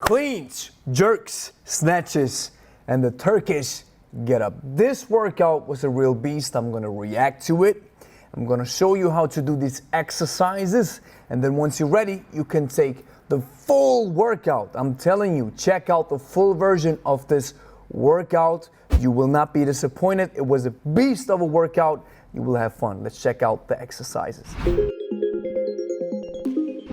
Cleans, jerks, snatches, and the Turkish Get Up. This workout was a real beast. I'm gonna react to it. I'm gonna show you how to do these exercises, and then once you're ready, you can take the full workout. I'm telling you, check out the full version of this workout. You will not be disappointed. It was a beast of a workout. You will have fun. Let's check out the exercises.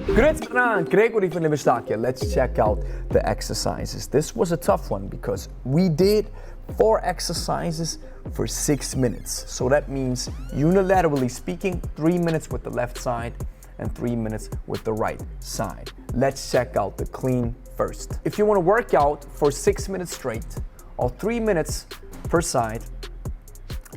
Gregory from Lebe. Let's check out the exercises. This was a tough one because we did 4 exercises for 6 minutes. So that means, unilaterally speaking, 3 minutes with the left side and 3 minutes with the right side. Let's check out the clean first. If you want to work out for 6 minutes straight or 3 minutes per side,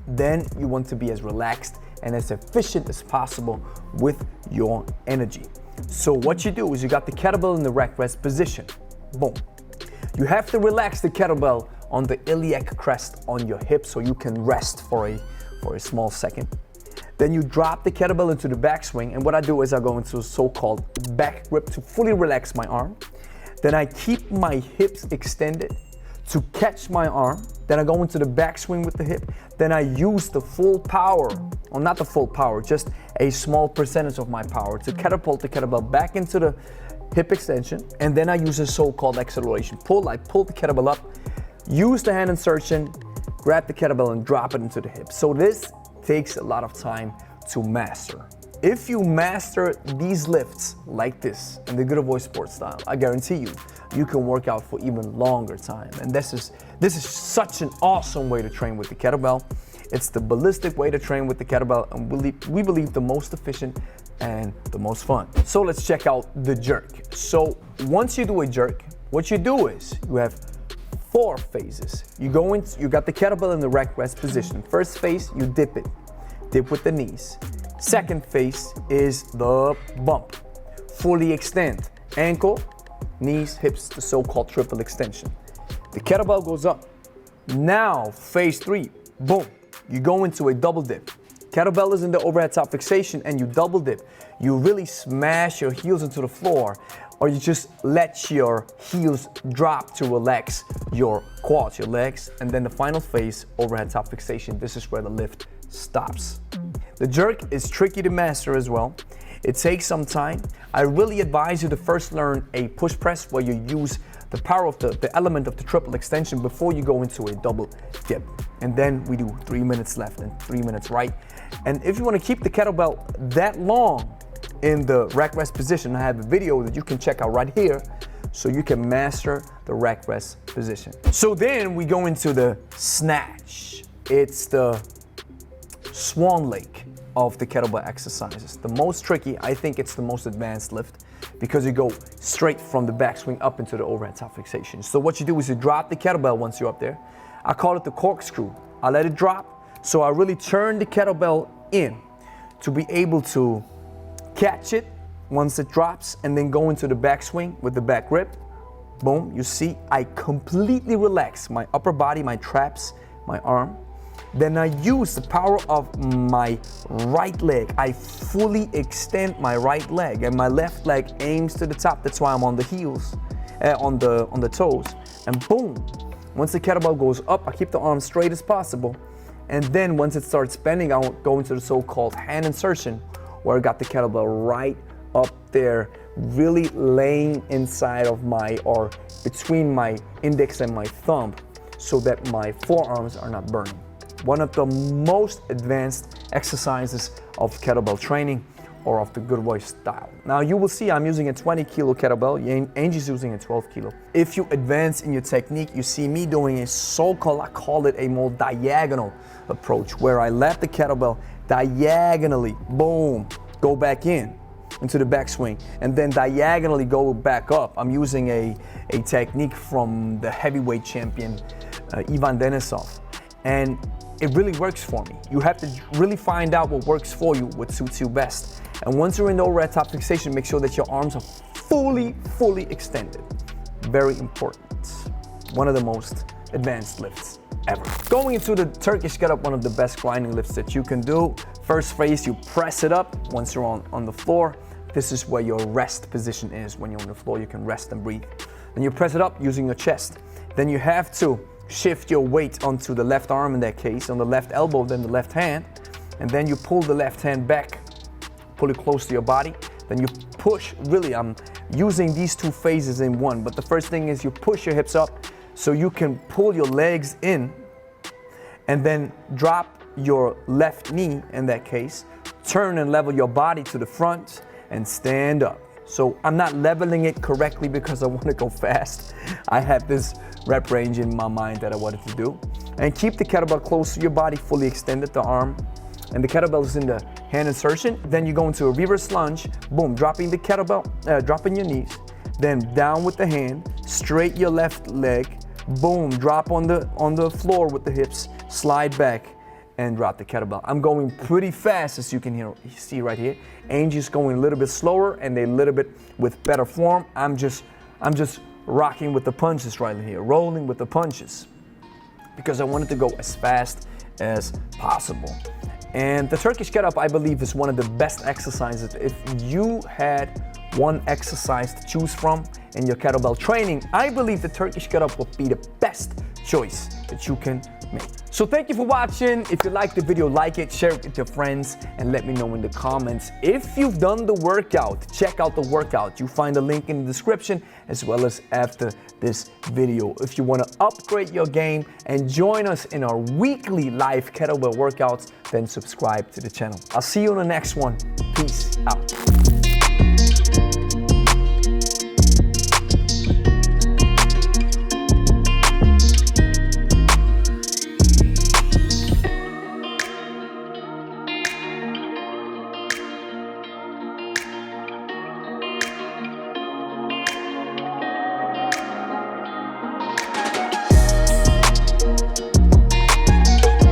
then you want to be as relaxed and as efficient as possible with your energy. So what you do is you got the kettlebell in the rack rest position. Boom. You have to relax the kettlebell on the iliac crest on your hip so you can rest for a small second. Then you drop the kettlebell into the backswing, and what I do is I go into a so-called back grip to fully relax my arm. Then I keep my hips extended to catch my arm. Then I go into the backswing with the hip. Then I use the full power, or not the full power, just a small percentage of my power to catapult the kettlebell back into the hip extension. And then I use a so-called acceleration pull. I pull the kettlebell up, use the hand insertion, grab the kettlebell and drop it into the hip. So this takes a lot of time to master. If you master these lifts like this in the good old boy sports style, I guarantee you, you can work out for even longer time. And this is such an awesome way to train with the kettlebell. It's the ballistic way to train with the kettlebell, and we believe the most efficient and the most fun. So let's check out the jerk. So once you do a jerk, what you do is you have 4 phases. You got the kettlebell in the rack rest position. First phase, you dip it. Dip with the knees. Second phase is the bump. Fully extend. Ankle, knees, hips, the so-called triple extension. The kettlebell goes up. Now, phase 3, boom. You go into a double dip. Kettlebell is in the overhead top fixation and you double dip. You really smash your heels into the floor, or you just let your heels drop to relax your quads, your legs. And then the final phase, overhead top fixation. This is where the lift stops. The jerk is tricky to master as well. It takes some time. I really advise you to first learn a push press where you use the power of the element of the triple extension before you go into a double dip. And then we do 3 minutes left and 3 minutes right. And if you want to keep the kettlebell that long in the rack rest position, I have a video that you can check out right here so you can master the rack rest position. So then we go into the snatch. It's the swan lake of the kettlebell exercises. The most tricky, I think it's the most advanced lift because you go straight from the backswing up into the overhead top fixation. So what you do is you drop the kettlebell once you're up there. I call it the corkscrew. I let it drop, so I really turn the kettlebell in to be able to catch it once it drops and then go into the backswing with the back grip. Boom, you see, I completely relax my upper body, my traps, my arm. Then I use the power of my right leg. I fully extend my right leg and my left leg aims to the top. That's why I'm on the heels, on the toes. And boom, once the kettlebell goes up, I keep the arm straight as possible. And then once it starts bending, I'll go into the so-called hand insertion where I got the kettlebell right up there, really laying inside of or between my index and my thumb so that my forearms are not burning. One of the most advanced exercises of kettlebell training or of the good boy style. Now you will see I'm using a 20 kilo kettlebell, Angie's using a 12 kilo. If you advance in your technique, you see me doing a so-called, I call it a more diagonal approach, where I let the kettlebell diagonally, boom, go back into the backswing, and then diagonally go back up. I'm using a technique from the heavyweight champion, Ivan Denisov. And it really works for me. You have to really find out what works for you, what suits you best. And once you're in the overhead top fixation, make sure that your arms are fully extended. Very important. One of the most advanced lifts ever. Going into the Turkish Get Up, one of the best grinding lifts that you can do. First phase, you press it up. Once you're on the floor, this is where your rest position is. When you're on the floor, you can rest and breathe. Then you press it up using your chest. Then you have to shift your weight onto the left arm in that case, on the left elbow, then the left hand. And then you pull the left hand back, pull it close to your body. Then you push, really I'm using these two phases in one, but the first thing is you push your hips up so you can pull your legs in and then drop your left knee in that case, turn and level your body to the front and stand up. So I'm not leveling it correctly because I want to go fast. I had this rep range in my mind that I wanted to do. And keep the kettlebell close to your body, fully extended the arm. And the kettlebell is in the hand insertion. Then you go into a reverse lunge, boom, dropping the kettlebell, dropping your knees. Then down with the hand, straight your left leg, boom, drop on the floor with the hips, slide back and drop the kettlebell. I'm going pretty fast, as you can see right here. Angie's going a little bit slower and a little bit with better form. I'm just rocking with the punches right here, rolling with the punches, because I wanted to go as fast as possible. And the Turkish Get Up, I believe, is one of the best exercises. If you had one exercise to choose from in your kettlebell training, I believe the Turkish Get Up will be the best choice that you can make. So thank you for watching. If you liked the video, like it, share it with your friends, and let me know in the comments. If you've done the workout, check out the workout. You find a link in the description as well as after this video. If you want to upgrade your game and join us in our weekly live kettlebell workouts, then subscribe to the channel. I'll see you on the next one. Peace out.